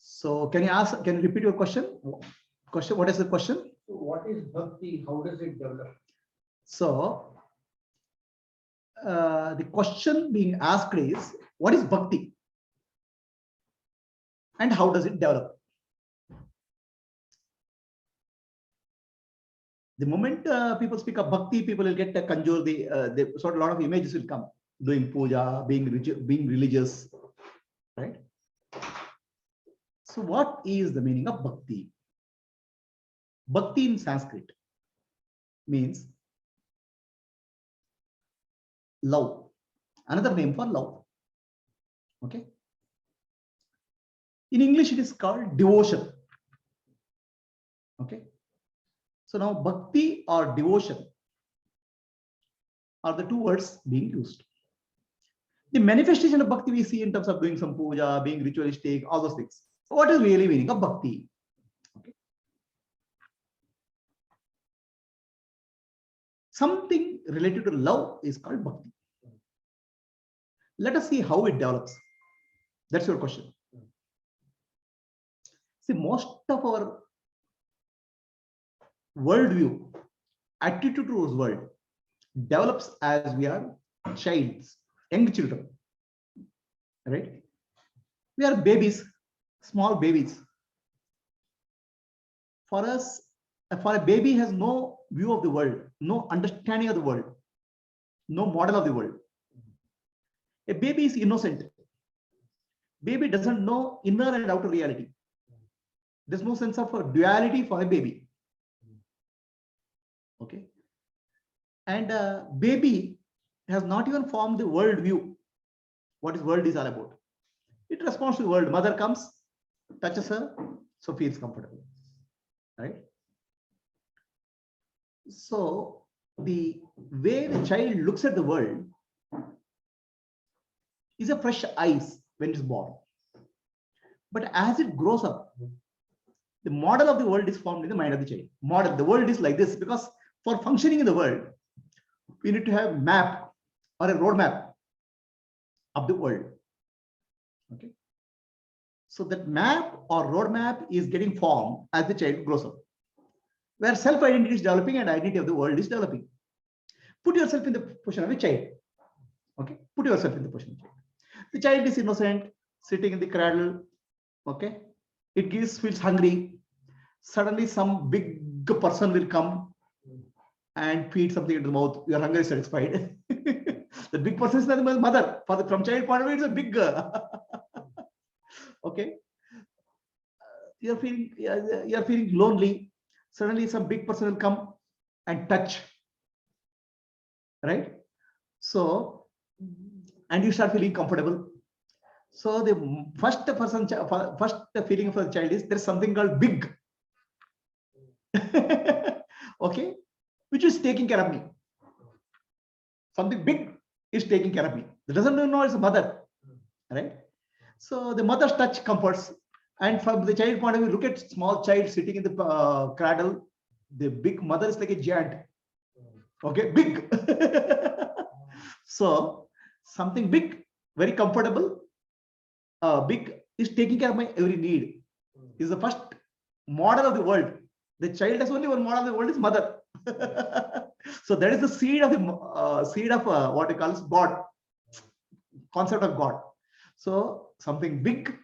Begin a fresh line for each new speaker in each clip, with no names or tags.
So can you repeat your question? What is the question?
So what is bhakti? How does it develop?
So the question being asked is, what is bhakti? And how does it develop? The moment people speak of bhakti, people will get a conjure, the sort of lot of images will come, doing puja, being religious, right? So what is the meaning of bhakti? Bhakti in Sanskrit means love, another name for love. Okay. In English, it is called devotion. Okay. So now bhakti or devotion are the two words being used. The manifestation of bhakti we see in terms of doing some puja, being ritualistic, all those things. What is really meaning of bhakti? Okay. Something related to love is called bhakti. Let us see how it develops. That's your question. See, most of our worldview, attitude towards world develops as we are childs, young children, right? We are babies, small babies. For us, for a baby has no view of the world, no understanding of the world, no model of the world. A baby is innocent. Baby doesn't know inner and outer reality. There's no sense of duality for a baby. Okay. And baby has not even formed the world view. What is world is all about. It responds to the world. Mother comes, touches her, so feels comfortable. Right? So the way the child looks at the world is a fresh eyes when it's born. But as it grows up, the model of the world is formed in the mind of the child. Model, the world is like this, because for functioning in the world, we need to have map or a roadmap of the world. Okay. So that map or roadmap is getting formed as the child grows up, where self-identity is developing and identity of the world is developing. Put yourself in the position of a child. Okay. Put yourself in the position of a child. The child is innocent, sitting in the cradle. Okay. It feels hungry. Suddenly some big person will come and feed something into the mouth. Your hunger is satisfied. The big person is nothing but mother. From child point of view, it's a big okay. You're feeling lonely. Suddenly some big person will come and touch. Right? So, and you start feeling comfortable. So the first feeling for the child is there's something called big. Okay, which is taking care of me. Something big is taking care of me. It doesn't know it's a mother, right? So the mother's touch comforts, and from the child point of view, look at small child sitting in the cradle. The big mother is like a giant. Okay, big. So something big, very comfortable, big is taking care of my every need. Is the first model of the world. The child has only one model of the world is mother. So that is the seed of what they call God, concept of God. So something big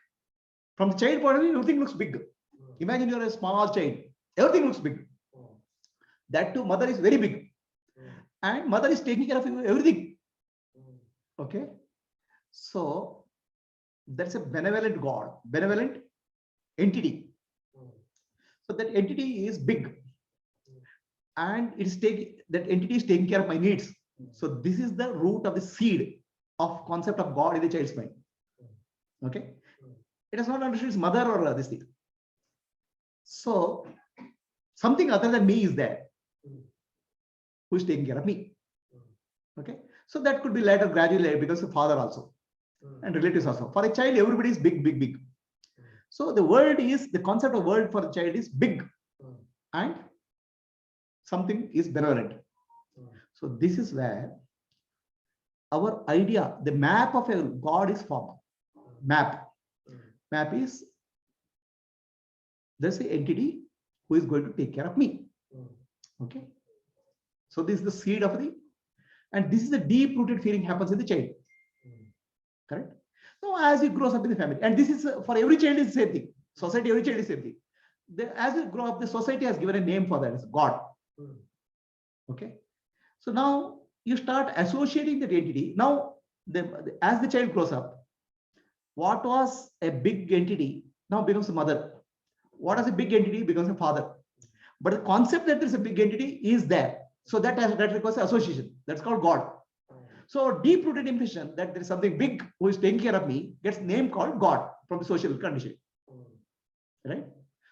from the child point of view, everything looks big. Imagine you're a small child, everything looks big. That too, mother is very big, and mother is taking care of everything. Okay, so that's a benevolent God, benevolent entity. So that entity is big, and that entity is taking care of my needs. So this is the root of the seed of concept of God in the child's mind. Okay, it is not understood its mother or this thing. So something other than me is there, who is taking care of me. Okay, so that could be later, gradually, because the father also and relatives also. For a child, everybody is big, big, big. So the world is, the concept of world for the child is big, and something is benevolent. So this is where our idea, the map of a God is formed. Map is there's an entity who is going to take care of me. Okay. So this is the seed of the, and this is the deep-rooted feeling happens in the child. Correct? Now, as he grows up in the family, and this is for every child is the same thing. Society, every child is the same thing. As you grow up, the society has given a name for that. It's God. Okay. So now you start associating that entity. Now, as the child grows up, what was a big entity now becomes a mother. What is a big entity becomes a father. But the concept that there's a big entity is there. So that requires association. That's called God. So deep-rooted impression that there is something big who is taking care of me gets name called God from the social condition. Right?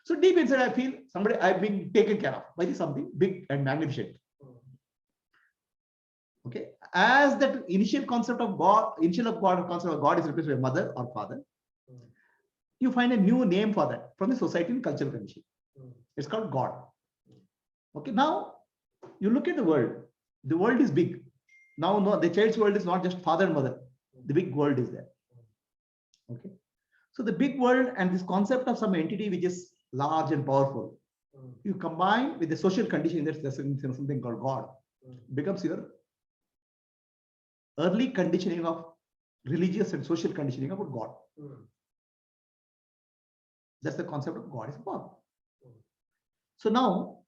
So deep inside, I feel somebody I'm being taken care of by something big and magnificent. Okay. As that initial concept of God, concept of God is replaced by mother or father, you find a new name for that from the society and cultural condition. It's called God. Okay. Now you look at the world. The world is big. Now, no, the child's world is not just father and mother. The big world is there. Okay. So the big world and this concept of some entity which is large and powerful, you combine with the social condition, there's something called God, becomes your early conditioning of religious and social conditioning about God. That's the concept of God is God. So now,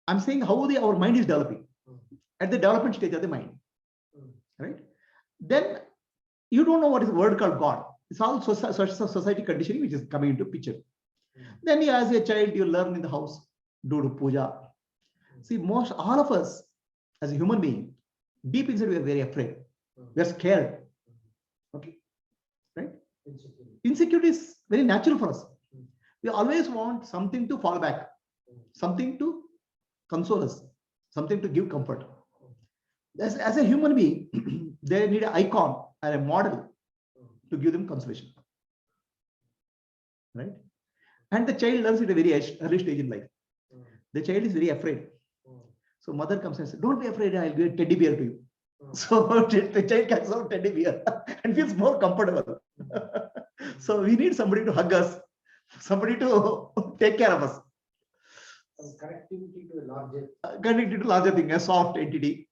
I'm saying how our mind is developing at the development stage of the mind, right? Then you don't know what is the word called God. It's all society conditioning which is coming into picture. Then as a child, you learn in the house, do puja. See, all of us as a human being, deep inside we are very afraid. We are scared. Okay, right? Insecurity is very natural for us. We always want something to fall back, something to console us, something to give comfort. As a human being, they need an icon or a model to give them consolation. Right? And the child learns at a very early stage in life. The child is very afraid. So mother comes and says, don't be afraid, I'll give a teddy bear to you. So the child catches out teddy bear and feels more comfortable. So we need somebody to hug us, somebody to take care of us.
Connectivity to a larger.
Connectivity to larger thing, a soft entity.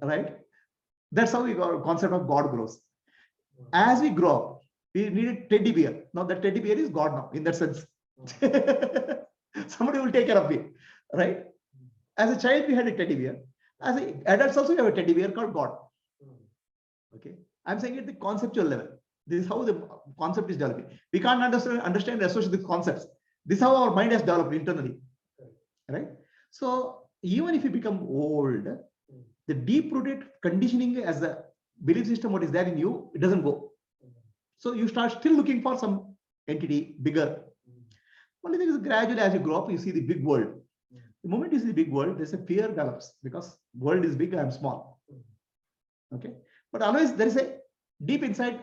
Right? That's how we got a concept of God grows. As we grow up, we need a teddy bear. Now the teddy bear is God now, in that sense. Somebody will take care of me. Right? As a child, we had a teddy bear. As adults also, we have a teddy bear called God. Okay. I'm saying at the conceptual level. This is how the concept is developing. We can't understand and associate the concepts. This is how our mind has developed internally. Right? So even if you become old, the deep-rooted conditioning as the belief system, what is there in you, it doesn't go. So you start still looking for some entity bigger. Only thing is gradually as you grow up, you see the big world. The moment you see the big world, there's a fear develops because world is big, I'm small. Okay. But always there is a deep inside,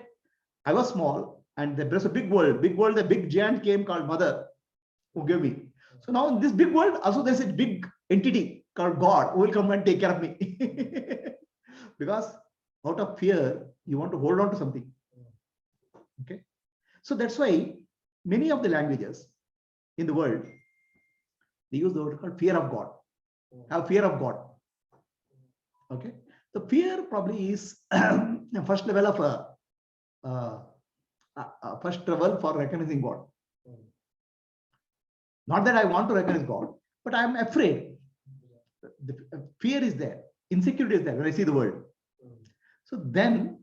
I was small and there's a big world, the big giant came called mother who gave me. So now in this big world, also there's a big entity called God who will come and take care of me. Because out of fear, you want to hold on to something. Okay. So that's why many of the languages in the world, they use the word called fear of God. Have fear of God. Okay. The fear probably is the first level of first level for recognizing God. Not that I want to recognize God, but I am afraid. The fear is there. Insecurity is there when I see the world. So then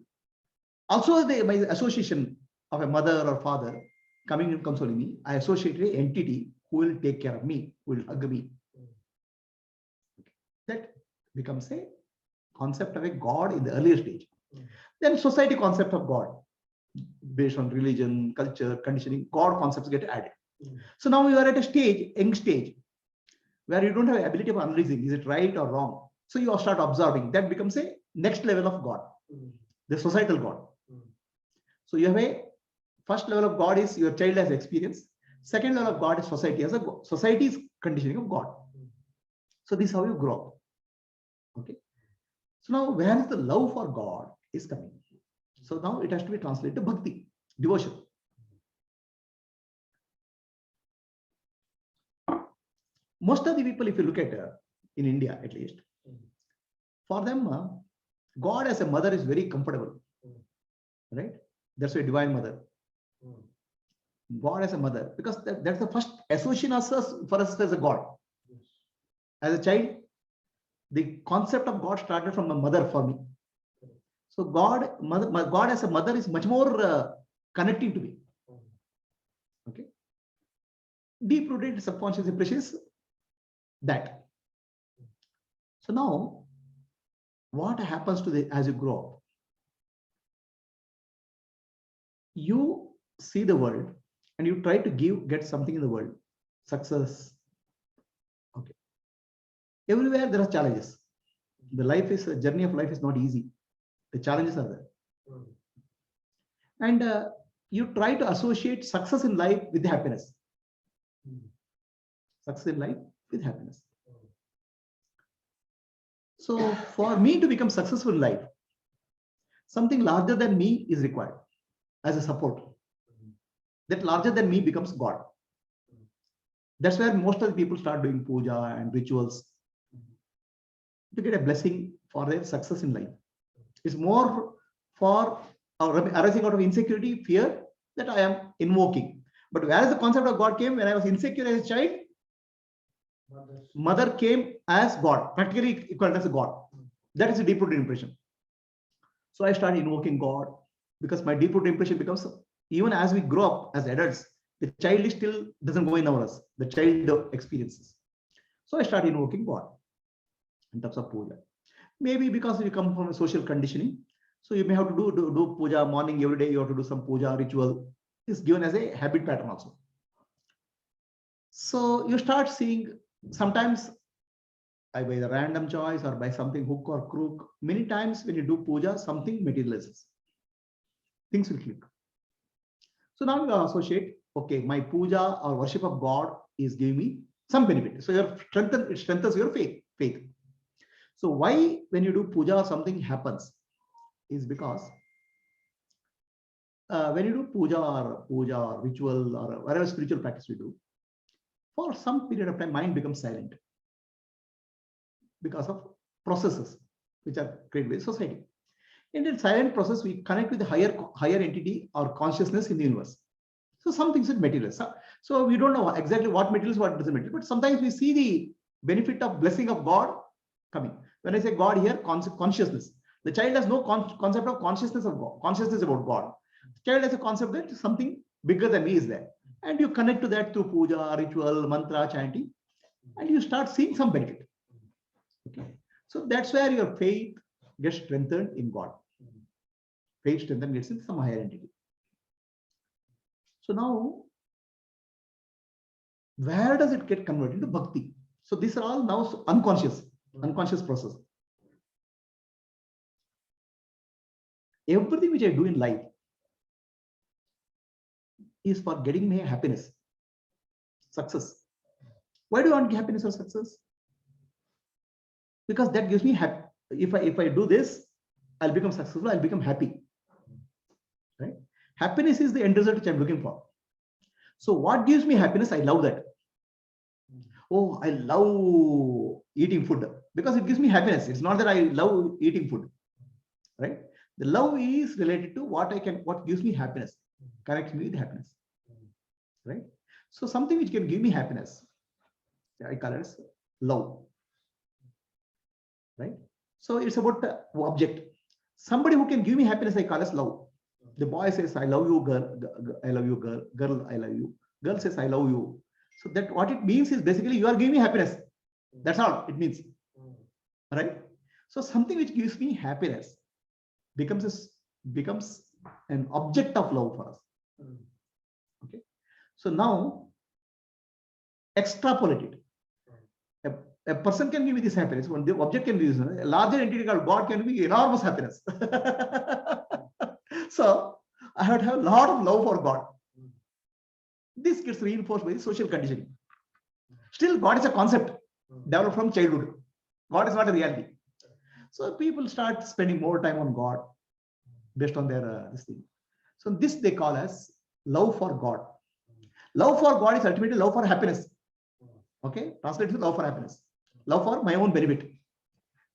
also my association of a mother or father coming and consoling me, I associate an entity who will take care of me, who will hug me. That becomes a concept of a God in the earlier stage. Then society concept of God based on religion, culture, conditioning, God concepts get added. So now you are at a stage, young stage, where you don't have the ability of analyzing, is it right or wrong? So you start observing. That becomes a next level of God, the societal God. So you have a first level of God is your child has experience. Second level of God is society as a God. Society's conditioning of God. So this is how you grow up. Okay. So now where is the love for God is coming? So now it has to be translated to bhakti, devotion. most of the people, if you look at in India at least, for them, God as a mother is very comfortable, right? That's why divine mother. God as a mother, because that's the first association of us for us as a God. As a child, the concept of God started from a mother for me. So God as a mother is much more connecting to me. Okay. Deep-rooted subconscious impressions that. So now, what happens to as you grow up? You see the world and you try to get something in the world. Success. Okay. Everywhere there are challenges. The journey of life is not easy. The challenges are there. And you try to associate success in life with happiness. Success in life with happiness. So for me to become successful in life, something larger than me is required as a support. That larger than me becomes God. That's where most of the people start doing puja and rituals to get a blessing for their success in life. It's more for arising out of insecurity, fear that I am invoking. But whereas the concept of God came when I was insecure as a child, mother came as God, practically equal as a God. That is a deep-rooted impression. So I started invoking God because my deep-rooted impression becomes, even as we grow up as adults, the child still doesn't go in us, the child experiences. So I started invoking God in terms of puja. Maybe because you come from a social conditioning, so you may have to do puja morning every day. You have to do some puja ritual. Is given as a habit pattern also. So you start seeing sometimes by the random choice or by something hook or crook. Many times when you do puja, something materializes. Things will click. So now you associate, okay, my puja or worship of God is giving me some benefit. So it strengthens your faith. So why when you do puja or something happens is because when you do puja or ritual or whatever spiritual practice we do, for some period of time, mind becomes silent because of processes which are created by society. In that silent process, we connect with the higher entity or consciousness in the universe. So some things are materials. So we don't know exactly what materials, what doesn't material, but sometimes we see the benefit of blessing of God coming. When I say God here, consciousness. The child has no concept of consciousness of God, consciousness about God. The child has a concept that something bigger than me is there. And you connect to that through puja, ritual, mantra, chanting, and you start seeing some benefit. Okay. So that's where your faith gets strengthened in God. Faith strengthened gets in some higher entity. So now, where does it get converted into bhakti? So these are all now unconscious process. Everything which I do in life is for getting me happiness, success. Why do I want happiness or success? Because that gives me happy. If I do this, I'll become successful, I'll become happy. Right? Happiness is the end result which I'm looking for. So what gives me happiness? I love that. Oh, I love eating food because it gives me happiness. It's not that I love eating food. Right? The love is related to what gives me happiness, connects me with happiness. Right? So something which can give me happiness, I call it as love. Right? So it's about the object. Somebody who can give me happiness, I call as love. The boy says, I love you, girl, I love you, girl, I love you. Girl says, I love you. So that what it means is basically you are giving me happiness. That's all it means. Right? So something which gives me happiness becomes an object of love for us. Okay. So now extrapolate it. A person can give me this happiness. When the object can be this, a larger entity called God can be enormous happiness. So I have to have a lot of love for God. This gets reinforced by social conditioning. Still, God is a concept developed from childhood. God is not a reality. So people start spending more time on God based on their this thing. So this they call as love for God. Love for God is ultimately love for happiness. Okay, translate to love for happiness, love for my own benefit.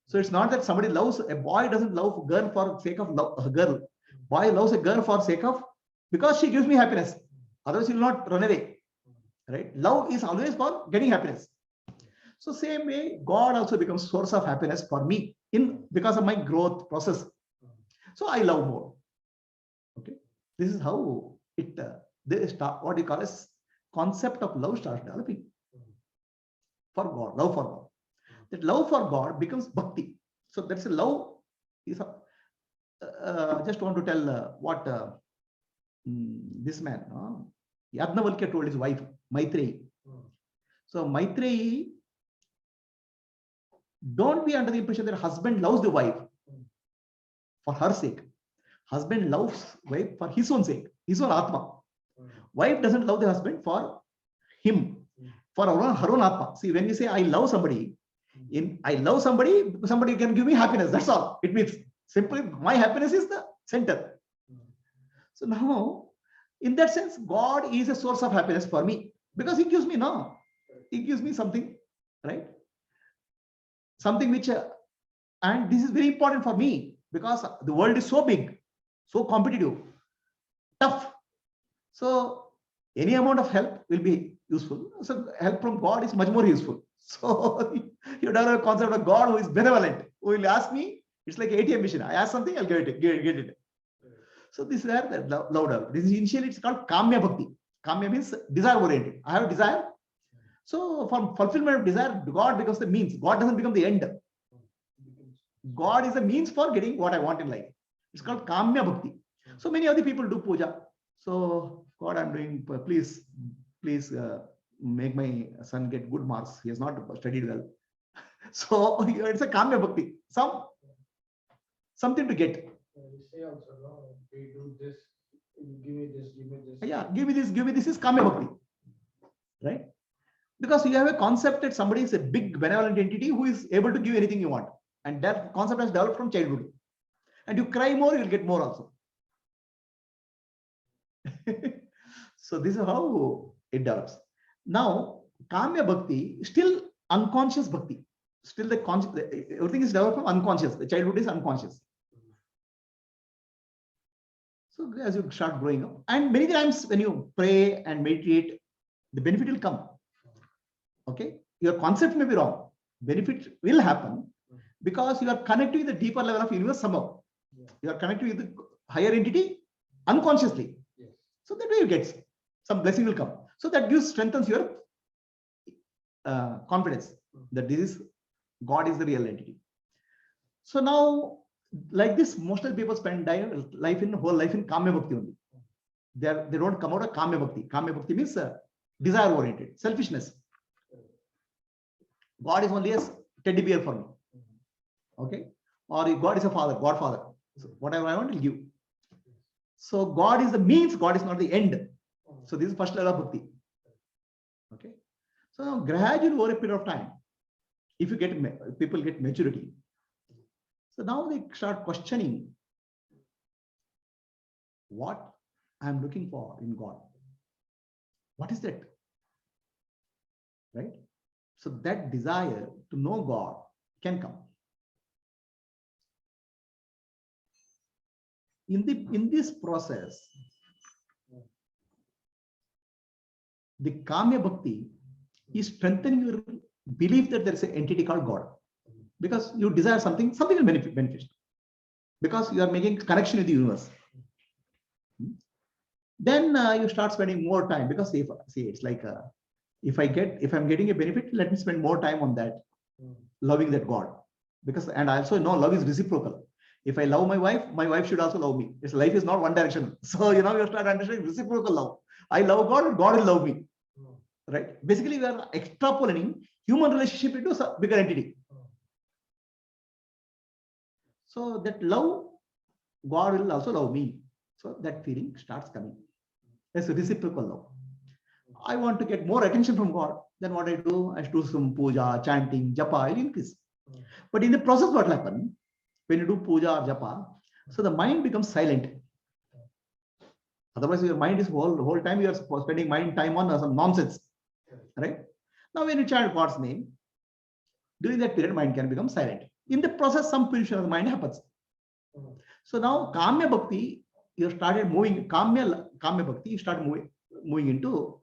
So it's not that somebody loves a boy doesn't love a girl for sake of love, a girl. Boy loves a girl for sake of because she gives me happiness. Otherwise, he will not run away. Right? Love is always for getting happiness. So same way, God also becomes source of happiness for me in because of my growth process. So I love more. Okay, this is how it they start what you call as concept of love starts developing for God, love for God. That love for God becomes bhakti. So that's a love. Is just want to tell what this man, Yadnavalkya told his wife, Maitreyi. So Maitreyi, don't be under the impression that husband loves the wife for her sake. Husband loves wife for his own sake, his own Atma. Wife doesn't love the husband for him, for her own Atma. See, when you say I love somebody, I love somebody, somebody can give me happiness. That's all. It means simply my happiness is the center. So now, in that sense, God is a source of happiness for me because He gives me now. He gives me something, right? Something which, and this is very important for me because the world is so big, so competitive, tough. So any amount of help will be useful. So help from God is much more useful. So you don't have a concept of God who is benevolent, who will ask me. It's like ATM machine. I ask something, I'll get it. So this is where the love develops. This is initially it's called Kamya Bhakti. Kamya means desire oriented. I have a desire. So for fulfillment of desire, God becomes the means. God doesn't become the end. God is the means for getting what I want in life. It's called Kamya Bhakti. So many other people do puja. So God, I'm doing, please make my son get good marks. He has not studied well. So it's a Kamya Bhakti. Something to get.
We say also, no, we do this, give me this, give me this.
Yeah, give me this is Kamya Bhakti. Right? Because you have a concept that somebody is a big benevolent entity who is able to give anything you want. And that concept has developed from childhood. And you cry more, you'll get more also. So this is how it develops. Now, Kamya Bhakti, still unconscious Bhakti. Still everything is developed from unconscious. The childhood is unconscious. So as you start growing up, and many times when you pray and meditate, the benefit will come. Okay, your concept may be wrong. Benefit will happen because you are connecting with the deeper level of universe somehow. You are connecting with the higher entity unconsciously. So that way you get some blessing will come. So that strengthens your confidence that this is God is the real entity. So now, like this, most of the people spend whole life in Kamya Bhakti only. They don't come out of Kamya Bhakti. Kamya Bhakti means desire oriented, selfishness. God is only a teddy bear for me. Okay? Or if God is a father, Godfather. So whatever I want, He'll give. So God is the means, God is not the end. So this is first level of bhakti. Okay. So now gradually over a period of time, if you get people get maturity. So now they start questioning what I'm looking for in God. What is that? Right? So that desire to know God can come. In this process, the Kamya Bhakti is strengthening your belief that there is an entity called God. Because you desire something will benefit. Because you are making connection with the universe. Then you start spending more time because it's like if I'm getting a benefit, let me spend more time on that, loving that God. And I also know love is reciprocal. If I love my wife should also love me. Life is not one directional. So you start understanding reciprocal love. I love God and God will love me. Right? Basically, we are extrapolating human relationship into a bigger entity. So that love, God will also love me. So that feeling starts coming. That's a reciprocal love. I want to get more attention from God. Then what I do some puja, chanting, japa, I'll increase. But in the process, what will happen? When you do puja or japa, so the mind becomes silent. Otherwise, your mind is whole time you are spending time on some nonsense. Right? Now, when you chant God's name, during that period, mind can become silent. In the process, some purification of the mind happens. So now, Kamya Bhakti, you started moving, Kamya Bhakti, you start moving into,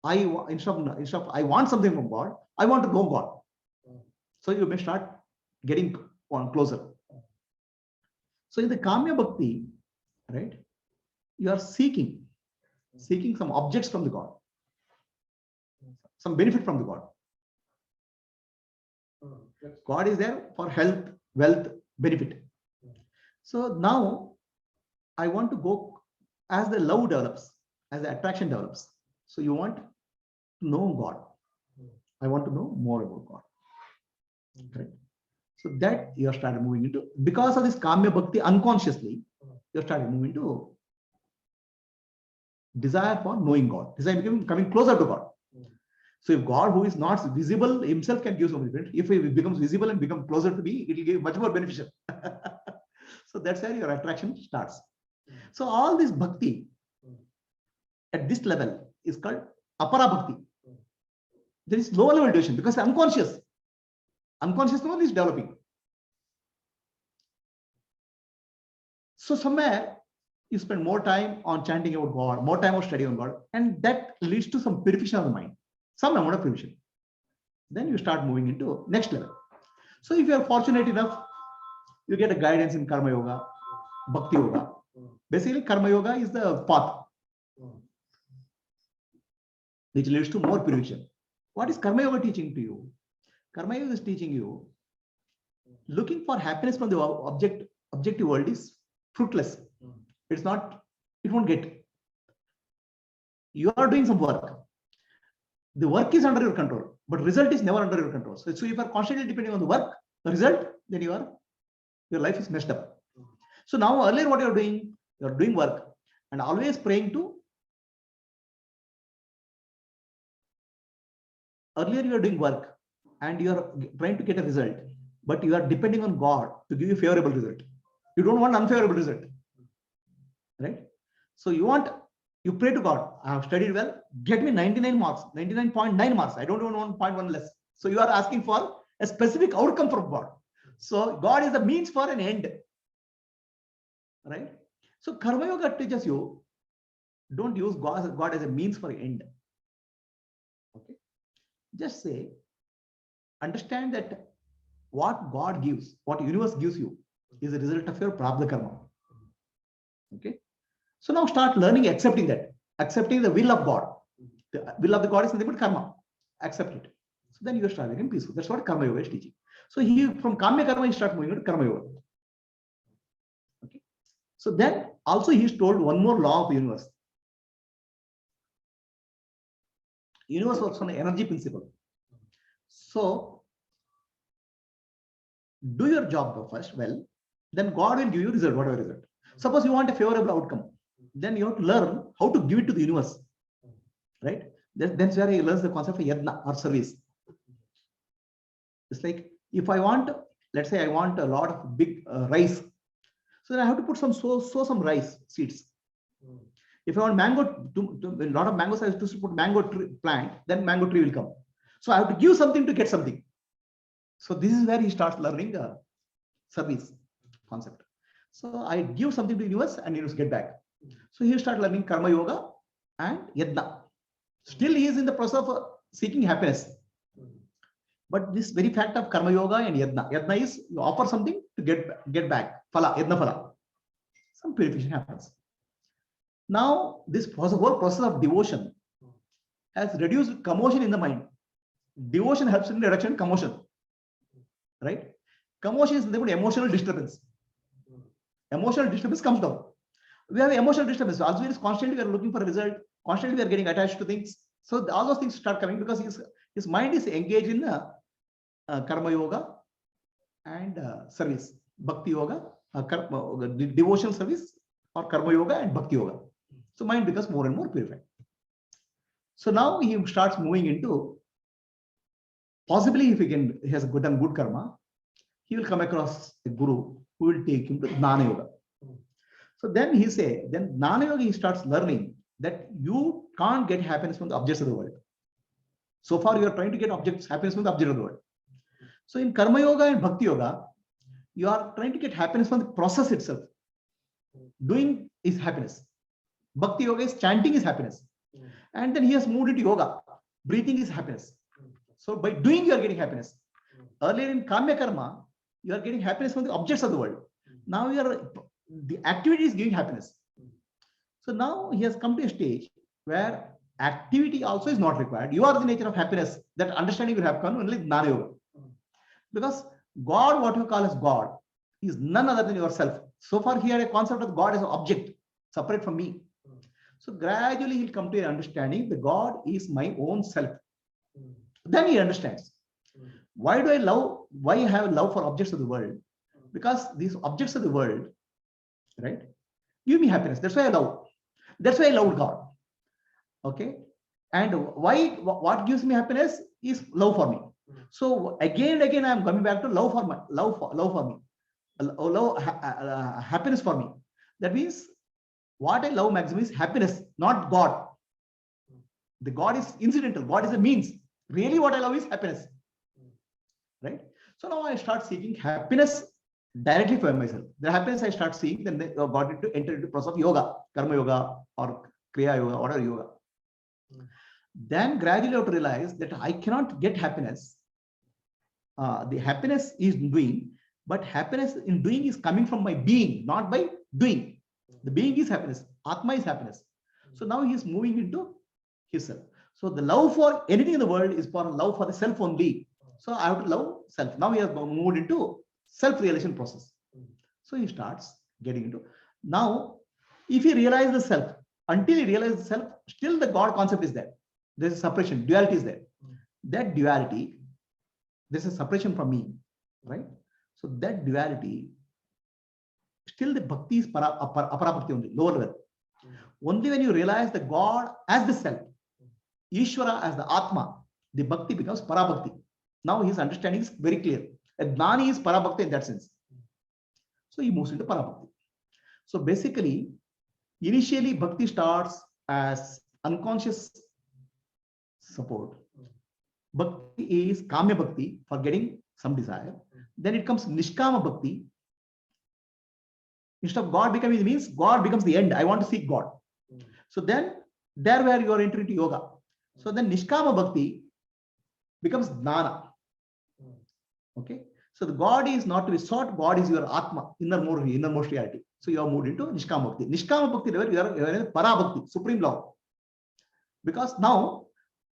instead of I want something from God, I want to know God. So you may start getting closer. So in the Kamya Bhakti, right, you are seeking some objects from the God, some benefit from the God. God is there for health, wealth, benefit. So now I want to go as the love develops, as the attraction develops. So you want to know God. I want to know more about God. Right? So that you have started moving into, because of this Kamya Bhakti, unconsciously, you have started moving to desire for knowing God, desire coming closer to God. So if God, who is not visible himself, can give some benefit, if he becomes visible and become closer to me, it will give much more beneficial. So that's where your attraction starts. So all this bhakti at this level is called apara bhakti. There is lower level devotion because unconscious. Unconscious knowledge is developing. So somewhere you spend more time on chanting about God, more time on studying on God, and that leads to some purification of the mind, some amount of purification. Then you start moving into next level. So if you are fortunate enough, you get a guidance in Karma Yoga, Bhakti Yoga. Basically, Karma Yoga is the path which leads to more purification. What is Karma Yoga teaching to you? Karma Yoga is teaching you looking for happiness from the objective world is fruitless. It's not, it won't get. You are doing some work. The work is under your control, but result is never under your control. So if you are constantly depending on the work, the result, then your life is messed up. So now earlier what you're doing work and always praying to, earlier you are doing work and you are trying to get a result, but you are depending on God to give you a favorable result. You don't want unfavorable result, right? So you pray to God, I have studied well, get me 99 marks, 99.9 marks. I don't want 1.1 less. So you are asking for a specific outcome from God. So God is the means for an end, right? So Karma Yoga teaches you, don't use God as a means for an end. Okay. Just say, understand that what God gives, what universe gives you is a result of your prabdha karma. Okay. So now start learning, accepting the will of God. The will of the God is nothing but karma. Accept it. So then you start getting peaceful. That's what Karma Yoga is teaching. So from Kamya Karma, he starts moving into Karma Yoga. Okay. So then also he is told one more law of the universe. Universe works on the energy principle. So do your job first well, then God will give you result, whatever result. Suppose you want a favorable outcome, then you have to learn how to give it to the universe, right? That's where he learns the concept of yadna or service. It's like if I want, let's say I want a lot of big rice, so then I have to put sow some rice seeds. If I want mango, a lot of mangoes, I have to put mango tree plant, then mango tree will come. So I have to give something to get something. So this is where he starts learning the service concept. So I give something to the universe and universe get back. So he start learning Karma Yoga and Yadna. Still he is in the process of seeking happiness. But this very fact of Karma Yoga and Yadna is you offer something to get back. Phala, Yadna Phala. Some purification happens. Now this whole process of devotion has reduced commotion in the mind. Devotion helps in reduction of commotion. Right? Commotion is nothing but emotional disturbance. Emotional disturbance comes down. We have emotional disturbance. Also, constantly we are looking for a result. Constantly we are getting attached to things. So all those things start coming because his mind is engaged in Karma Yoga and service. Bhakti Yoga, devotional service or Karma Yoga and Bhakti Yoga. So mind becomes more and more purified. So now he starts moving into, possibly if he has done good karma, he will come across a guru who will take him to Jnana Yoga. So then then Jnana Yoga, he starts learning that you can't get happiness from the objects of the world. So far, you are trying to get objects, happiness from the object of the world. So in Karma Yoga and Bhakti Yoga, you are trying to get happiness from the process itself. Doing is happiness. Bhakti Yoga is chanting is happiness. And then he has moved into yoga. Breathing is happiness. So by doing, you are getting happiness. Earlier in Kamya Karma, you are getting happiness from the objects of the world. Now the activity is giving happiness. So now he has come to a stage where activity also is not required. You are the nature of happiness. That understanding will have come only Jnana Yoga. Because God, what you call as God, is none other than yourself. So far, he had a concept of God as an object, separate from me. So gradually, he'll come to an understanding that God is my own self. Then he understands. Why do I love? Why I have love for objects of the world? Because these objects of the world, right, give me happiness. That's why I love. That's why I love God. Okay. And why? What gives me happiness is love for me. So again and again, I am coming back to love for me, happiness for me. That means what I love maximum is happiness, not God. The God is incidental. God is a means. Really, what I love is happiness. Right? So now I start seeking happiness directly for myself. The happiness I start seeing, then I got into enter into the process of yoga, karma yoga or kriya yoga, whatever yoga. Then gradually I have to realize that I cannot get happiness. The happiness is doing, but happiness in doing is coming from my being, not by doing. The being is happiness. Atma is happiness. So now he is moving into his self. So the love for anything in the world is for love for the self only. So I have to love self. Now he has moved into self-realization process. So he starts getting into. Now, if he realizes the self, until he realizes the self, still the God concept is there. There's a separation, duality is there. That duality, there's a separation from me, right? So that duality, still the bhakti is aparabhakti only, lower level. Only when you realize the God as the self, Ishvara as the Atma, the bhakti becomes parabhakti. Now his understanding is very clear. A Gnani is parabhakti in that sense. So he moves into parabhakti. So basically, initially bhakti starts as unconscious support. Bhakti is kamya bhakti for getting some desire. Then it comes nishkama bhakti. Instead of God becoming, it means God becomes the end. I want to seek God. So then there where you are entering into yoga. So then nishkama bhakti becomes jnana. Okay. So the God is not to be sought. God is your Atma, innermost reality. So you are moved into nishkama bhakti. Nishkama bhakti level, you are in parabhakti, supreme love. Because now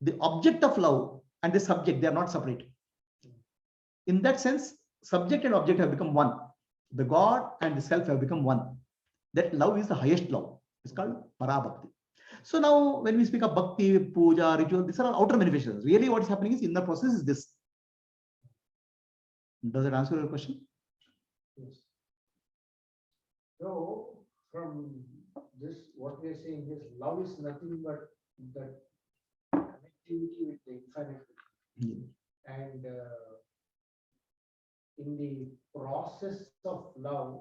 the object of love and the subject, they are not separate. In that sense, subject and object have become one. The God and the self have become one. That love is the highest love. It's called parabhakti. So now when we speak of bhakti, puja, ritual, these are all outer manifestations. Really what is happening is inner process is this. Does it answer your question?
Yes. So from this, what we are saying is love is nothing but that connectivity with the infinite. And in the process of love,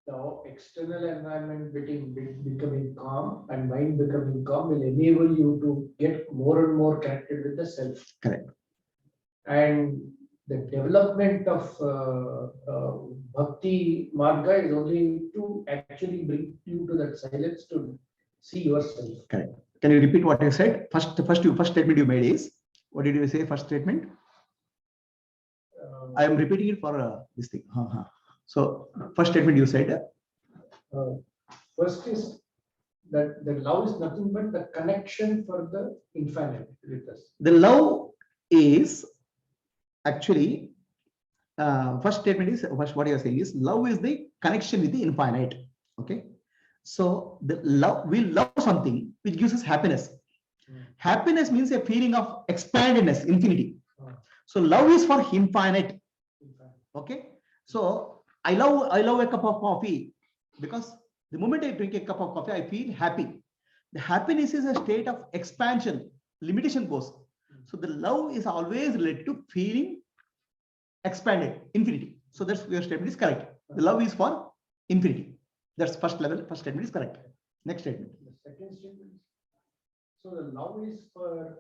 the external environment becoming calm and mind becoming calm will enable you to get more and more connected with the self.
Correct.
And the development of bhakti marga is only to actually bring you to that silence to see yourself.
Correct. Can you repeat what you said? First statement you made is, what did you say? First statement. I am repeating it for this thing. So first statement you said.
First is that the love is nothing but the connection for the infinite with us.
The love is actually, first statement is, what you are saying is, love is the connection with the infinite. Okay. So the love, we love something which gives us happiness. Happiness means a feeling of expandedness, infinity. So love is for infinite. Okay. So I love a cup of coffee because the moment I drink a cup of coffee, I feel happy. The happiness is a state of expansion. Limitation goes. So the love is always related to feeling expanded, infinity. So that's your statement is correct. The love is for infinity. That's first level. First statement is correct. Next statement.
The second statement. So the love is for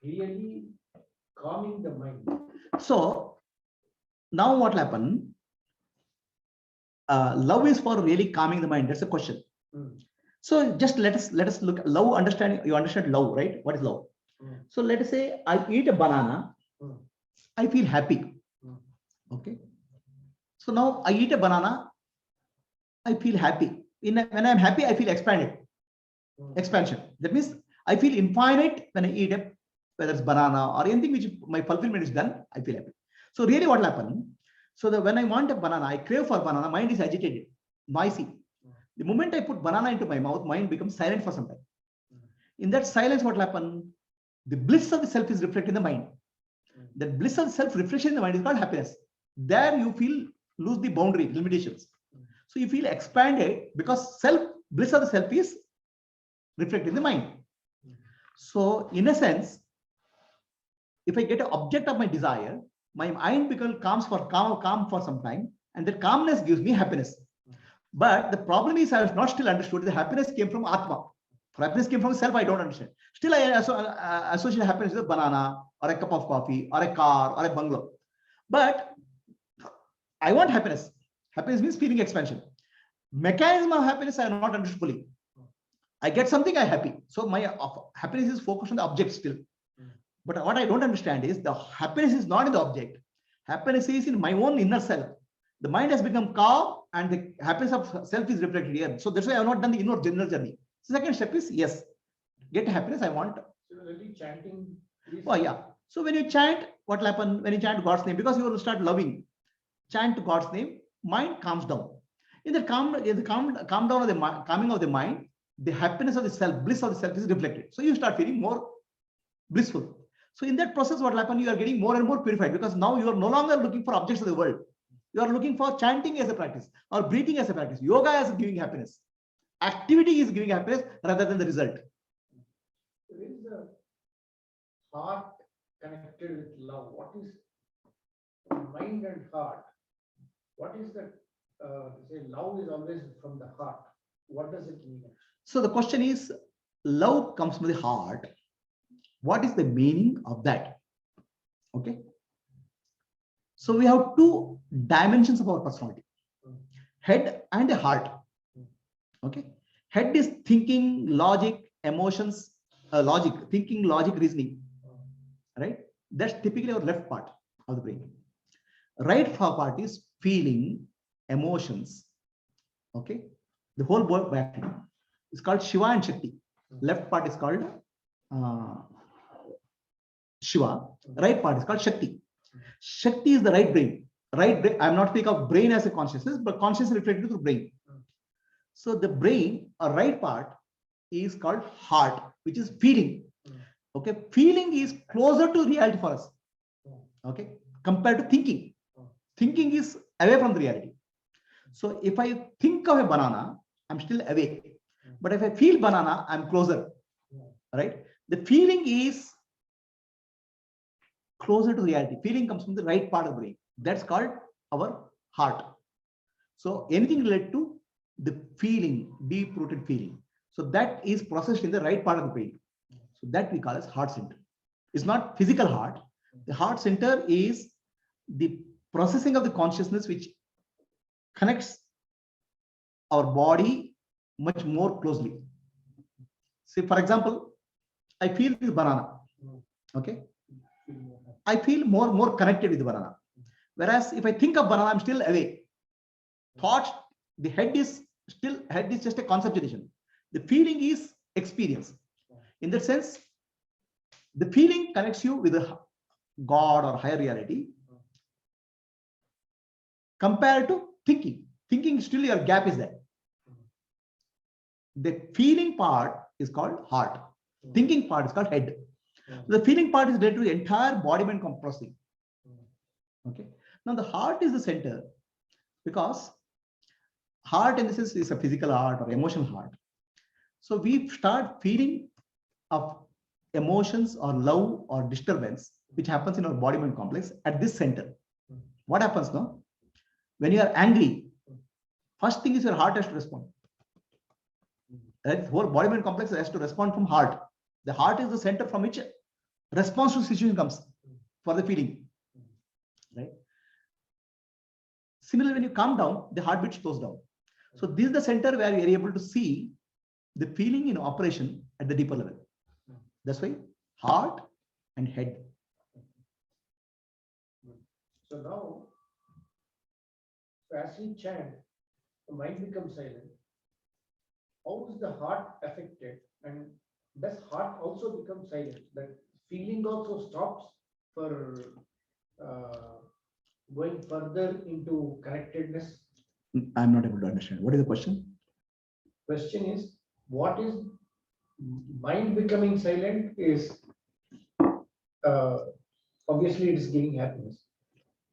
really calming the mind.
So now what will happen? Love is for really calming the mind. That's the question. So just let us look love. Understanding, you understand love, right? What is love? So let us say I eat a banana. I feel happy. Okay. So now I eat a banana. I feel happy. When I'm happy, I feel expanded. Expansion. That means I feel infinite when I eat a, whether it's banana or anything which my fulfillment is done, I feel happy. So really what will happen? So that when I want a banana, I crave for banana, mind is agitated, noisy. The moment I put banana into my mouth, mind becomes silent for some time. In that silence, what will happen? The bliss of the self is reflected in the mind. That bliss of the self reflection in the mind is called happiness. There you feel lose the boundary, limitations. So you feel expanded because bliss of the self is reflected in the mind. So in a sense, if I get an object of my desire, my mind becomes calm for some time, and that calmness gives me happiness. But the problem is I have not still understood the happiness came from Atma. For happiness came from self, I don't understand. Still I associate happiness with a banana or a cup of coffee or a car or a bungalow. But I want happiness. Happiness means feeling expansion. Mechanism of happiness I have not understood fully. I get something, I'm happy. So my happiness is focused on the object still. But what I don't understand is the happiness is not in the object. Happiness is in my own inner self. The mind has become calm and the happiness of self is reflected here. So that's why I have not done the inner journey. So second step is yes, get happiness I want.
So really chanting.
Oh yeah. So when you chant, what will happen? When you chant God's name, because you will start loving, chant God's name, mind calms down. In the calm down of the calming of the mind, the happiness of the self, bliss of the self is reflected. So you start feeling more blissful. So in that process, what will happen? You are getting more and more purified because now you are no longer looking for objects of the world. You are looking for chanting as a practice or breathing as a practice. Yoga is giving happiness. Activity is giving happiness rather than the result.
Where is the heart connected with love? What is mind and heart? What is that? Say love is always from the heart. What does it mean?
So the question is, love comes from the heart. What is the meaning of that? Okay. So we have two dimensions of our personality, head and a heart. Okay. Head is thinking, logic, emotions, thinking, logic, reasoning. Right. That's typically our left part of the brain. Right part is feeling, emotions. Okay. The whole work battery is called Shiva and Shakti. Left part is called Shiva. Right part is called Shakti. Shakti is the right brain. Right brain. I'm not speaking of brain as a consciousness, but consciousness reflected through brain. So the brain, or right part, is called heart, which is feeling. Okay, feeling is closer to reality for us. Okay, compared to thinking. Thinking is away from the reality. So if I think of a banana, I'm still away. But if I feel banana, I'm closer. Right? The feeling is closer to reality. Feeling comes from the right part of the brain. That's called our heart. So anything related to the feeling, deep-rooted feeling. So that is processed in the right part of the brain. So that we call as heart center. It's not physical heart. The heart center is the processing of the consciousness which connects our body much more closely. See, for example, I feel this banana. Okay. I feel more connected with the banana. Whereas if I think of banana, I'm still away. Thoughts, the head is just a conceptualization. The feeling is experience. In that sense, the feeling connects you with a God or higher reality compared to thinking. Thinking, still your gap is there. The feeling part is called heart. Thinking part is called head. The feeling part is related to the entire body mind processing. Okay. Now the heart is the center because heart in this is a physical heart or emotional heart. So we start feeling of emotions or love or disturbance which happens in our body mind complex at this center. What happens now? When you are angry, first thing is your heart has to respond. Right? Whole body mind complex has to respond from heart. The heart is the center from which response to situation comes for the feeling. Right? Similarly, when you calm down, the heartbeat slows down. So this is the center where you are able to see the feeling in operation at the deeper level. That's why heart and head.
So now, as we chant, the mind becomes silent. How is the heart affected? And does heart also become silent? That feeling also stops for going further into connectedness?
I'm not able to understand. What is the question?
Question is, what is mind becoming silent is obviously it is giving happiness.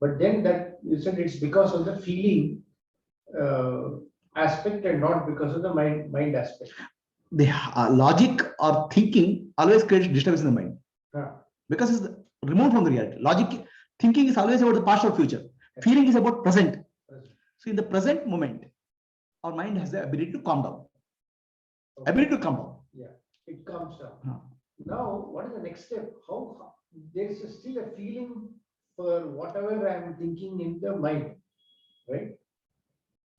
But then that you said it's because of the feeling aspect and not because of the mind aspect.
The logic or thinking always creates disturbance in the mind. Because it's removed from the reality. Logic, thinking is always about the past or future. Feeling is about present. So in the present moment, our mind has the ability to calm down.
Okay.
Ability to calm down.
Yeah, it calms down. Now, what is the next step? How there's still a feeling for whatever I'm thinking in the mind, right?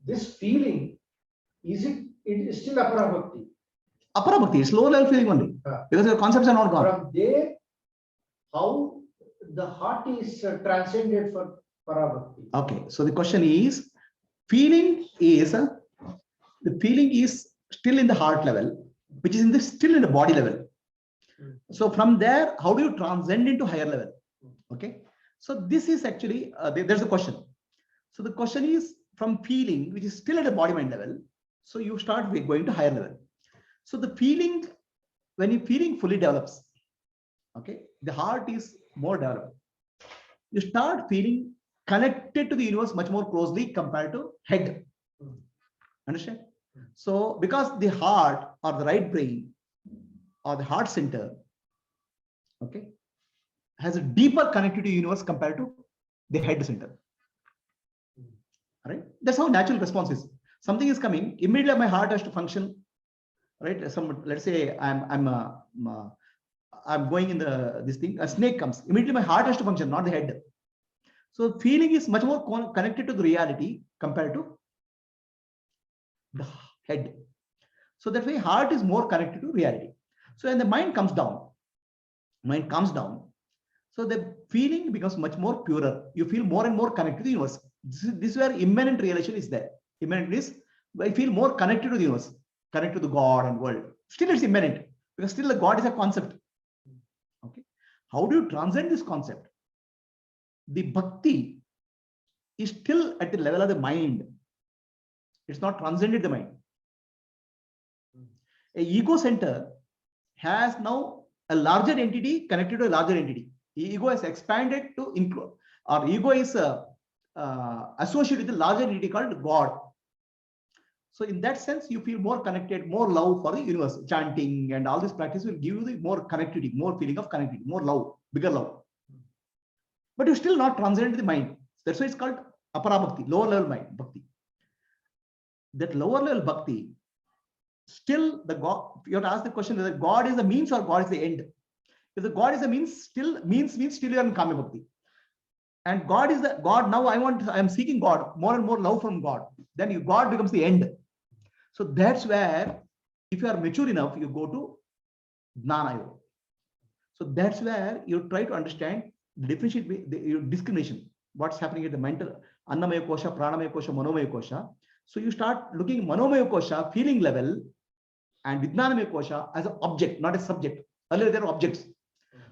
This feeling, it is still Apara Bhakti.
Apara Bhakti is low level feeling only. Because your concepts are not gone.
From there, how the heart is transcended for Para Bhakti. Okay,
so the question is, feeling is still in the heart level, which is still in the body level. So from there, how do you transcend into higher level? Okay. So this is actually, there's a question. So the question is from feeling, which is still at the body mind level. So you start going to higher level. So the feeling, when your feeling fully develops, okay, the heart is more developed. You start feeling connected to the universe much more closely compared to head. Understand? So because the heart or the right brain or the heart center, okay, has a deeper connectivity to the universe compared to the head center. Right? That's how natural response is. Something is coming, immediately my heart has to function. Right? Let's say I'm going in this thing, a snake comes, immediately my heart has to function, not the head. So feeling is much more connected to the reality compared to the head. So that way heart is more connected to reality. So when the mind comes down, so the feeling becomes much more purer. You feel more and more connected to the universe. This is where immanent realization is there. Immanent is, I feel more connected to the universe, connected to the God and world. Still it's immanent, because still the God is a concept. Okay. How do you transcend this concept? The bhakti is still at the level of the mind. It's not transcended the mind. A ego center has now a larger entity connected to a larger entity. Ego has expanded to include, or ego is associated with a larger entity called God. So in that sense, you feel more connected, more love for the universe. Chanting and all this practice will give you the more connectivity, more feeling of connectivity, more love, bigger love. But you still not transcend the mind. That's why it's called apara bhakti, lower level mind bhakti. That lower level bhakti, still the God, you have to ask the question whether God is the means or God is the end. If the God is the means, still you are in kama bhakti. And God is the God. Now I am seeking God, more and more love from God. Then God becomes the end. So that's where, if you are mature enough, you go to Jnana Yoga. So that's where you try to understand the differentiate, your discrimination, what's happening at the mental, Annamaya Kosha, Pranamaya Kosha, Manomaya Kosha. So you start looking Manomaya Kosha, feeling level, and Vijnanamaya Kosha as an object, not a subject. Earlier there are objects.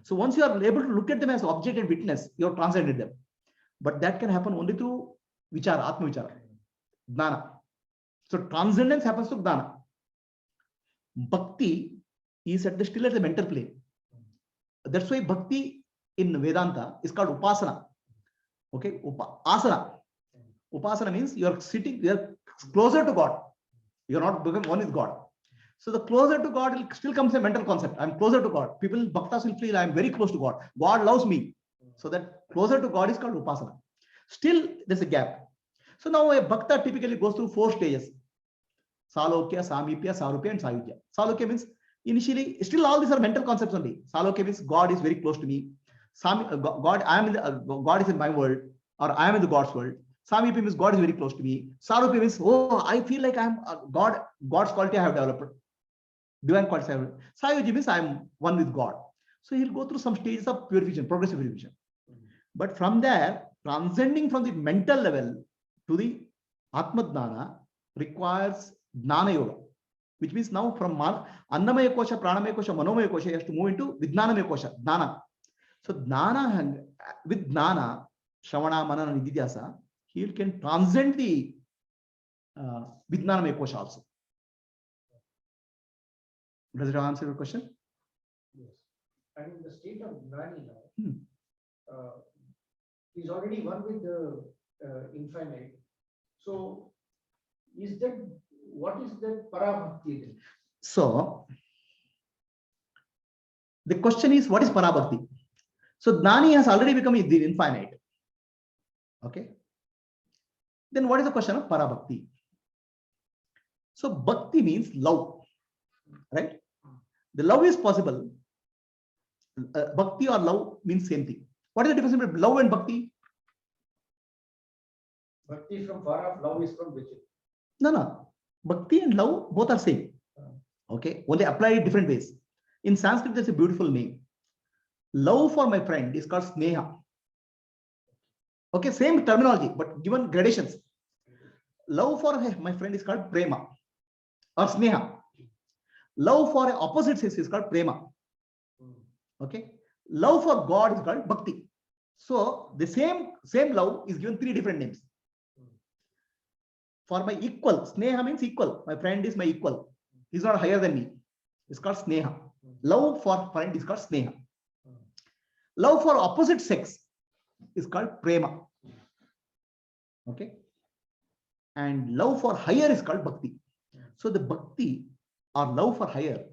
So once you are able to look at them as object and witness, you have transcended them. But that can happen only through Vichara, Atma Vichara, Jnana. So transcendence happens through Jnana. Bhakti is still at the mental plane. That's why Bhakti in Vedanta is called Upasana. Okay, Asana. Upasana means you are sitting, you are closer to God. You are not become one with God. So the closer to God still comes a mental concept. I'm closer to God. People, bhaktas will feel I'm very close to God. God loves me. So that closer to God is called Upasana. Still, there's a gap. So now a bhakta typically goes through 4 stages. Salokya, Samipya, Sarupya, and Sayutya. Salokya means initially, still all these are mental concepts only. Salokya means God is very close to me. God, I am in the, God is in my world, or I am in the God's world. Samipya means God is very close to me. Sarupya means, oh, I feel like I am God. God's quality I have developed. Divine quality I have developed. Sayutya means I am one with God. So he'll go through some stages of purification, progressive purification. But from there, transcending from the mental level to the Atma Dhnana requires Dhnana Yoga, which means now from Annamaya Kosha, Pranamaya Kosha, Manomaya Kosha, he has to move into Vijnanamaya Kosha, Dhnana. So Dhnana, with Dhnana, Shravana, Manana, Nididhyasa, he can transcend the Vijnanamaya Kosha also. Does it answer your question?
Yes. And in the state of Gnani now, he's already one with the infinite. So, is that, what is that Parabhakti then?
So, the question is, what is Parabhakti? So, Gnani has already become the infinite. Okay. Then what is the question of Parabhakti? So, Bhakti means love, right? The love is possible. Bhakti or love means same thing. What is the difference between love and Bhakti?
Bhakti from far off, love is from within.
No. Bhakti and love both are same. Okay. Only apply it different ways. In Sanskrit, there's a beautiful name. Love for my friend is called Sneha. Okay, same terminology, but given gradations. Love for my friend is called Prema or Sneha. Love for opposite sex is called Prema. Okay. Love for God is called Bhakti. So the same love is given three different names. For my equal, Sneha means equal. My friend is my equal. He's not higher than me. It's called Sneha. Love for friend is called Sneha. Love for opposite sex is called Prema. Okay. And love for higher is called Bhakti. So the Bhakti or love for higher,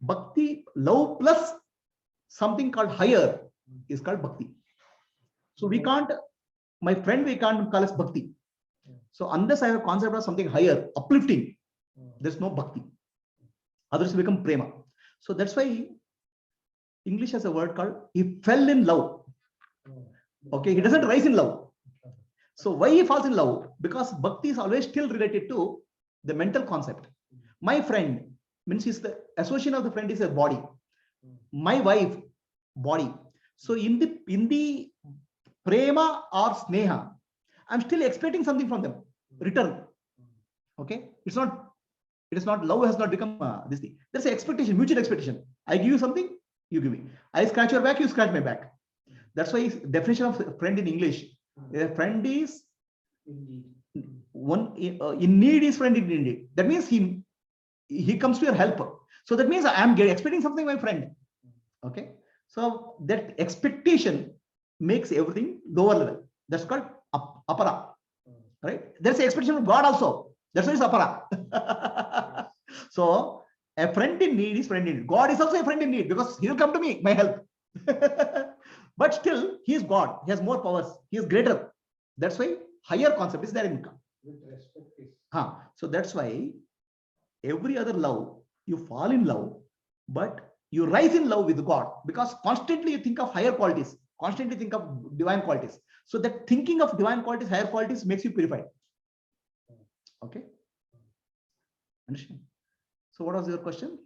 Bhakti, love plus something called higher is called Bhakti. So we can't, my friend, we can't call as Bhakti. So unless I have a concept of something higher, uplifting, there's no Bhakti. Others become Prema. So that's why English has a word called, he fell in love. Okay, he doesn't rise in love. So why he falls in love? Because Bhakti is always still related to the mental concept. My friend means is the association of the friend is a body. My wife, body. So in the Prema or Sneha, I'm still expecting something from them. Return. Okay. It is not love has not become this thing. There's an expectation, mutual expectation. I give you something, you give me. I scratch your back, you scratch my back. That's why definition of friend in English. A friend is one in need is friend in need. That means he comes to your help. So that means I am expecting something, my friend. Okay. So that expectation makes everything lower level. That's called apara. Right? There's an expectation of God also. That's why it's apara. So a friend in need is friend in need. God is also a friend in need because he will come to me, my help. But still, he is God. He has more powers. He is greater. That's why higher concept is there in income.
With respect is.
So that's why every other love, you fall in love, but you rise in love with God because constantly you think of higher qualities, constantly think of divine qualities. So that thinking of divine qualities, higher qualities makes you purified. Okay. Understand? So what was your question?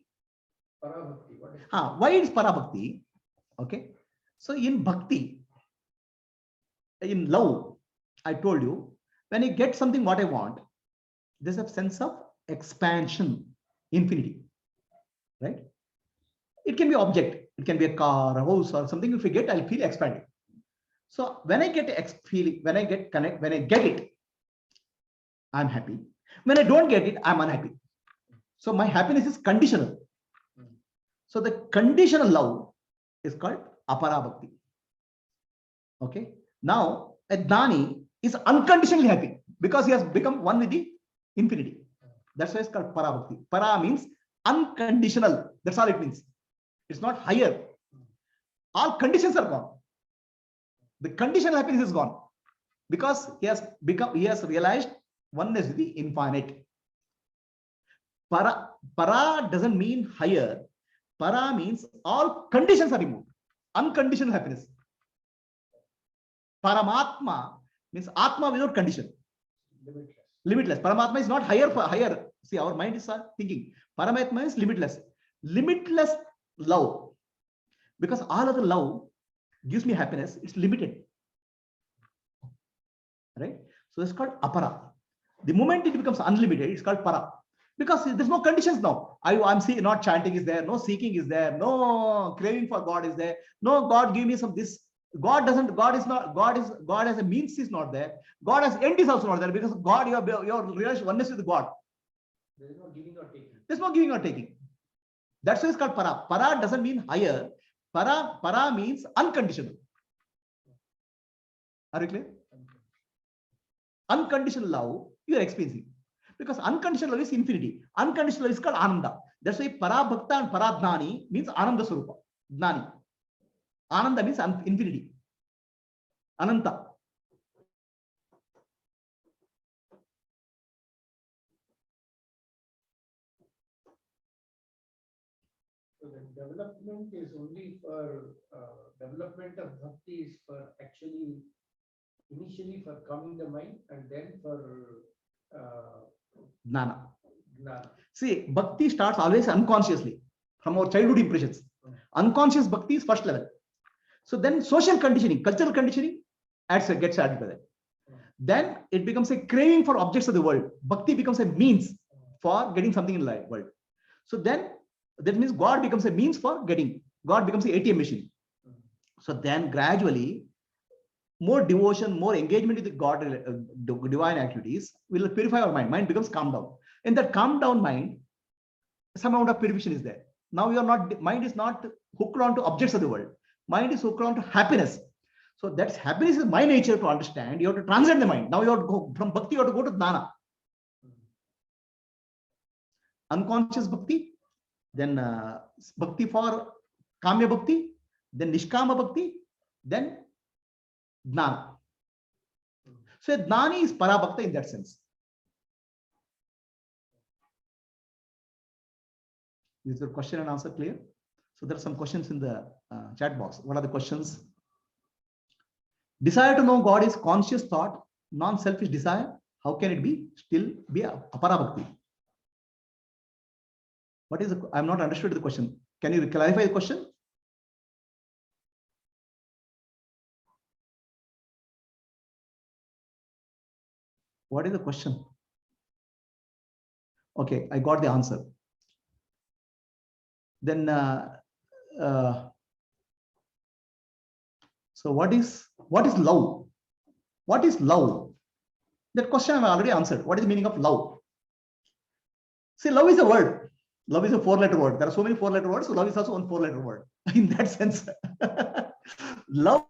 Parabhakti. What is
Why is Parabhakti? Okay. So in Bhakti, in love, I told you, when I get something what I want, there's a sense of expansion, infinity, right? It can be object, it can be a car, a house, or something. If I get, I'll feel expanded. So when I get feeling, when I get connect, when I get it, I'm happy. When I don't get it, I'm unhappy. So my happiness is conditional. So the conditional love is called apara bhakti. Okay. Now a Dani is unconditionally happy because he has become one with the infinity. That's why it's called para bhakti. Para means unconditional. That's all it means. It's not higher. All conditions are gone. The conditional happiness is gone because he has realized oneness with the infinite. Para doesn't mean higher. Para means all conditions are removed. Unconditional happiness. Paramatma means Atma without condition.
Limitless.
Limitless. Paramatma is not higher for higher. See, our mind is thinking. Paramatma is limitless. Limitless love. Because all other love gives me happiness, it's limited. Right? So it's called apara. The moment it becomes unlimited, it's called para. Because there's no conditions now. I'm seeing not chanting is there, no seeking is there, no craving for God is there, no God give me some this. God has a means is not there. God has end is also not there because God, your relation oneness with God.
There is no giving or taking.
There's no giving or taking. That's why it's called para. Para doesn't mean higher. Para means unconditional. Are you clear? Unconditional love you are experiencing. Because unconditional love is infinity. Unconditional love is called Ananda. That's why Para Bhakta and Para Dhnani means Ananda Swarupa. Dhnani. Ananda means infinity. Ananta.
So the development is only for development of bhakti is for actually initially for calming the mind and then for
Jnana.
gnana.
See, bhakti starts always unconsciously from our childhood impressions. Unconscious bhakti is first level. So then social conditioning, cultural conditioning gets added to that. Then it becomes a craving for objects of the world. Bhakti becomes a means for getting something in life world. So then that means God becomes a means for getting. God becomes the ATM machine. So then gradually more devotion, more engagement with God, divine activities will purify our mind. Mind becomes calm down. In that calm down mind, some amount of purification is there. Now mind is not hooked on to objects of the world. Mind is hooked on to happiness. So that's happiness is my nature to understand. You have to transcend the mind. Now you have to go from bhakti, you have to go to jnana. Unconscious bhakti, then bhakti for kamya bhakti, then nishkama bhakti, then jnana. So jnani is parabhakta in that sense. Is your question and answer clear? So there are some questions in the chat box. What are the questions? Desire to know God is conscious thought, non-selfish desire. How can it be still be a parabhakti? What is the, I'm not understood the question. Can you clarify the question? What is the question? Okay, I got the answer. Then so what is love? What is love? That question I already answered. What is the meaning of love? See, love is a word. Love is a 4-letter word. There are so many 4-letter words, so love is also one 4-letter word. In that sense, love,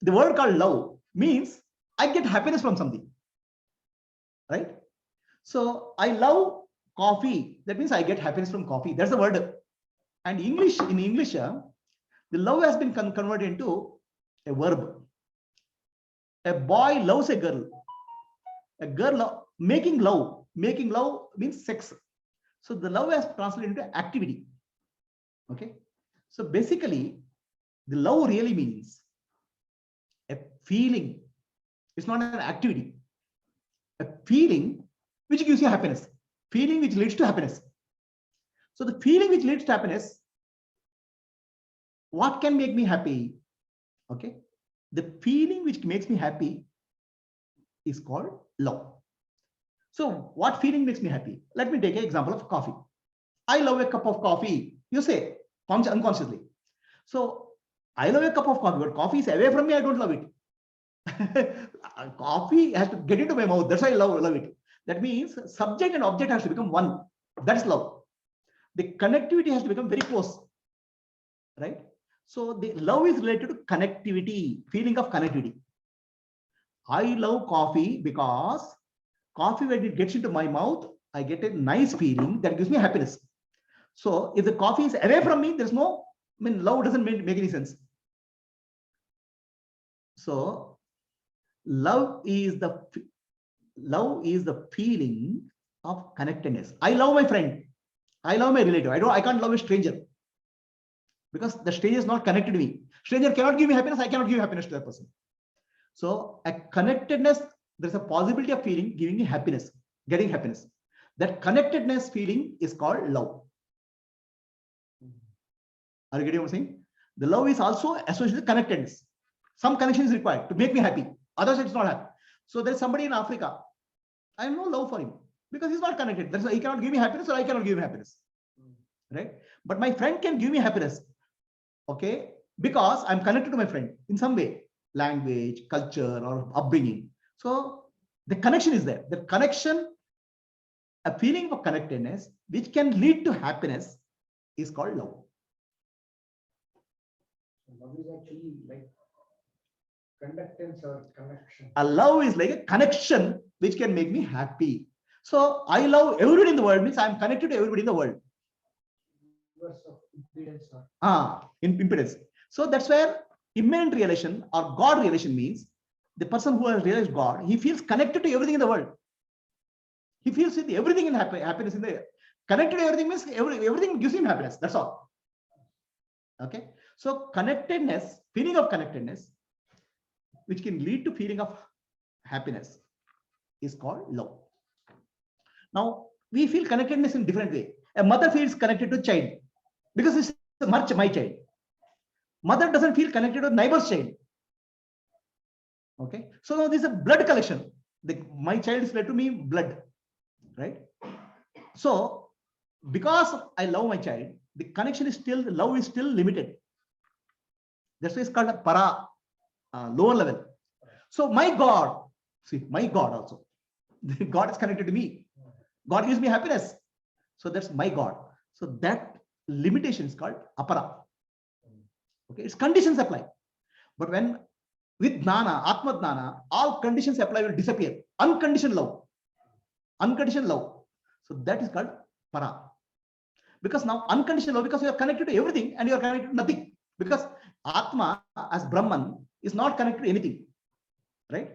the word called love means I get happiness from something. Right? So I love coffee. That means I get happiness from coffee. That's the word. And in English, the love has been converted into a verb. A boy loves a girl. A girl making love. Making love means sex. So the love has translated into activity. Okay. So basically, the love really means a feeling. It's not an activity. A feeling which gives you happiness. Feeling which leads to happiness. So the feeling which leads to happiness, what can make me happy? Okay. The feeling which makes me happy is called love. So what feeling makes me happy? Let me take an example of coffee. I love a cup of coffee. You say unconsciously. So I love a cup of coffee, but coffee is away from me. I don't love it. Coffee has to get into my mouth. That's why I love it. That means subject and object has to become one. That's love. The connectivity has to become very close. Right? So the love is related to connectivity, feeling of connectivity. I love coffee because coffee, when it gets into my mouth, I get a nice feeling that gives me happiness. So if the coffee is away from me, there's no, love doesn't make any sense. So love is the feeling of connectedness. I love my friend. I love my relative. I can't love a stranger because the stranger is not connected to me. Stranger cannot give me happiness. I cannot give happiness to that person. So a connectedness, there's a possibility of feeling, giving me happiness, getting happiness. That connectedness feeling is called love. Are you getting what I'm saying? The love is also associated with connectedness. Some connection is required to make me happy. Otherwise, it's not happy. So there's somebody in Africa. I have no love for him because he's not connected. That's why he cannot give me happiness, or I cannot give him happiness. Right? But my friend can give me happiness. Okay, because I'm connected to my friend in some way, language, culture, or upbringing. So the connection is there. The connection, a feeling of connectedness, which can lead to happiness, is called love.
Love is actually like conductance or connection.
A love is like a connection which can make me happy. So I love everybody in the world means I'm connected to everybody in the world.
Of impedance or
In impedance. So that's where immanent relation or God relation means the person who has realized God, he feels connected to everything in the world. He feels with everything in happiness in the air. Connected to everything means everything gives him happiness. That's all. Okay. So connectedness, feeling of connectedness, which can lead to feeling of happiness, is called love. Now we feel connectedness in different way. A mother feels connected to child because it's much my child. Mother doesn't feel connected to neighbor's child. Okay. So now this is a blood connection. My child is related to me blood. Right? So, because I love my child, the connection is still, the love is still limited. That's why it's called a para, lower level. So my God, see, my God also, God is connected to me. God gives me happiness. So that's my God. So that limitation is called apara. Okay, its conditions apply. But when with Jnana, Atma Jnana, all conditions apply will disappear. Unconditioned love. Unconditioned love. So that is called para. Because now unconditional love, because you are connected to everything and you are connected to nothing. Because Atma as Brahman is not connected to anything. Right?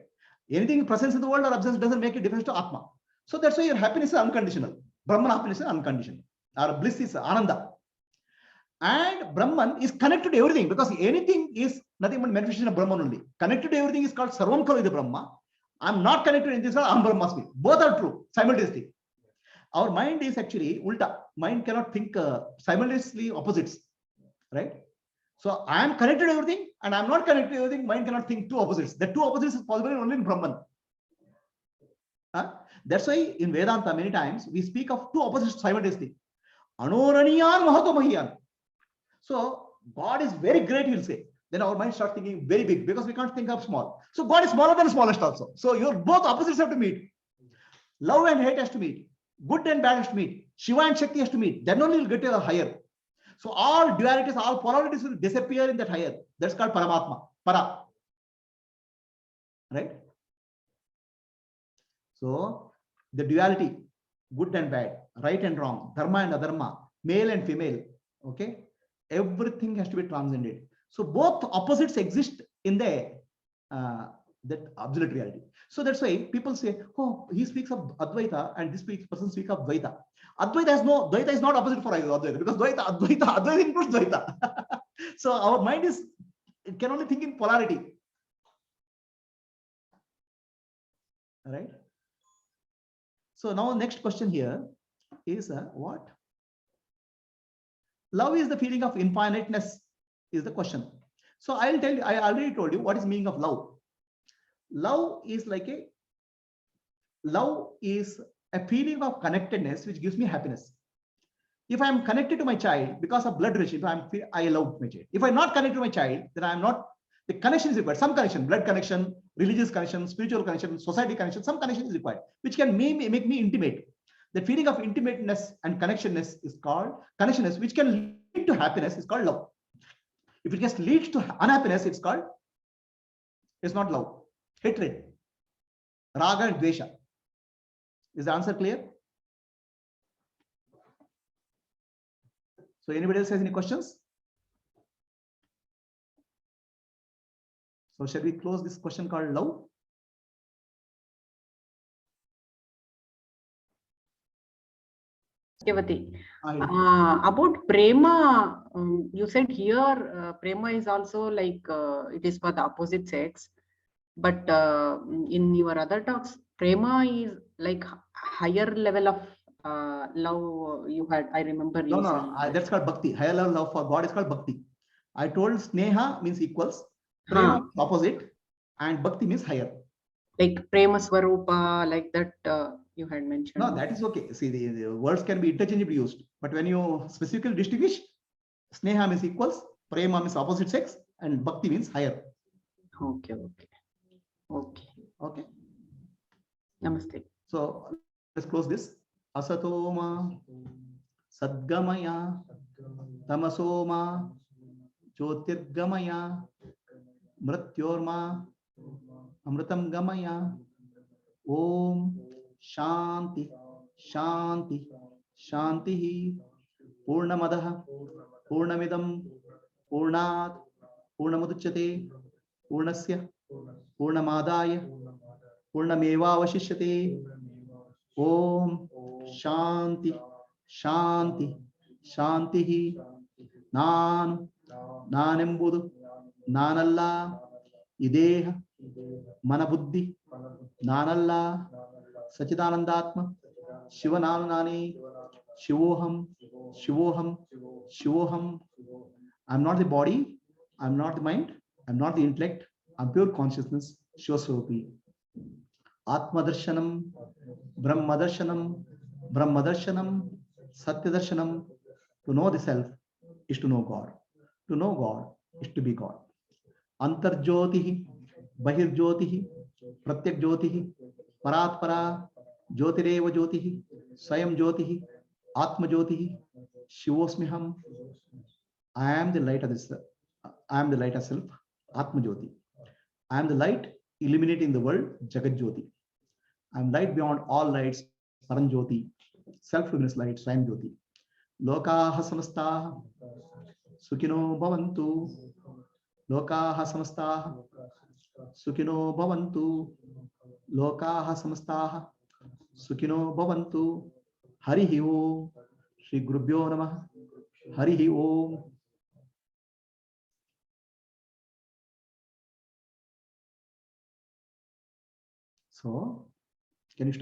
Anything presence in the world or absence doesn't make a difference to Atma. So that's why your happiness is unconditional. Brahman happiness is unconditional. Our bliss is Ananda. And Brahman is connected to everything because anything is nothing but manifestation of Brahman only. Connected to everything is called Sarvam Kalo Ida Brahma. I'm not connected to anything, I'm Brahmasmi. Both are true simultaneously. Our mind is actually ulta. Mind cannot think simultaneously opposites, right? So I am connected to everything and I'm not connected to everything. Mind cannot think two opposites. The two opposites is possible only in Brahman. That's why in Vedanta many times we speak of two opposites simultaneously. Anoraniyan Mahato Mahiyan. So God is very great, we'll say. Then our mind starts thinking very big because we can't think of small. So God is smaller than the smallest also. So your both opposites have to meet. Love and hate has to meet. Good and bad has to meet. Shiva and Shakti has to meet. Then only you'll get to a higher. So all dualities, all polarities will disappear in that higher. That's called Paramatma. Para. Right? So the duality, good and bad, right and wrong, dharma and adharma, male and female. Okay? Everything has to be transcended. So both opposites exist in the that absolute reality. So that's why people say, oh, he speaks of Advaita and this person speaks of Dvaita. Advaita has no, Dvaita is not opposite for Advaita because Advaita includes Dvaita. So our mind is, it can only think in polarity. All right. So now next question here is what? Love is the feeling of infiniteness is the question. So I'll tell you, I already told you what is meaning of love. Love is a feeling of connectedness which gives me happiness. If I'm connected to my child because of blood relationship, I love my child. If I'm not connected to my child, then I'm not. The connection is required. Some connection, blood connection, religious connection, spiritual connection, society connection. Some connection is required, which can make me intimate. The feeling of intimateness and connectionness is called connectionness, which can lead to happiness is called love. If it just leads to unhappiness, it's not love. Hatred, raga and dvesha. Is the answer clear? So anybody else has any questions? So shall we close this question called love?
Devati.
I-
About prema, you said here prema is also like it is for the opposite sex, but in your other talks, prema is like higher level of love you had. I remember
No,
you
no,
saying that.
that's called bhakti. Higher level love for God is called bhakti. I told sneha means equals, prema
Huh.
opposite, and bhakti means higher.
Like prema swarupa, like that you had mentioned.
No, that is okay. See, the words can be interchangeably used, but when you specifically distinguish, sneha means equals, prema means opposite sex, and bhakti means higher.
Okay, okay, okay.
Okay.
Namaste.
So let's close this. Asatoma sadgamaya tamasoma jyotirgamaya mrityorma amritam gamaya. Om Shanti Shanti Shanti Purnamadaha Purnamidam Purnat Purnamuduchyate Purnasya Purnamadaya Purnamevavashishyate. Om Shanti Shanti Shanti Nanembudu Nanalla Ideha Manabuddhi Nanalla Sachidanandatma Shivananani Shivoham Shivoham Shivoham. I'm not the body, I'm not the mind, I'm not the intellect, I'm pure consciousness, Shivaswarupi. Atma Darshanam, Brahma Darshanam, Brahma Darshanam, Satya Darshanam. To know the self is to know God. To know God is to be God. Antar Jyotihi, Bahir Jyotihi, Pratyak Jyotihi, Parat Para, Jyotireva Jyotihi, Swayam Jyotihi, Atma Jyotihi, Shivosmiham. I am the light of this. I am the light of self, Atma Jyoti. I am the light illuminating the world, Jagat Jyoti. I am light beyond all lights, Paran Jyoti, self-luminous light, Swayam Jyoti. Lokaha Samastaha, Sukhino Bhavantu, Lokaha Samastaha, Sukhino Bhavantu, Lokaha Samastaha, Sukhino Bhavantu, Harihi Om, Shri Gurubhyo Namah, Harihi Om. So, can you stop?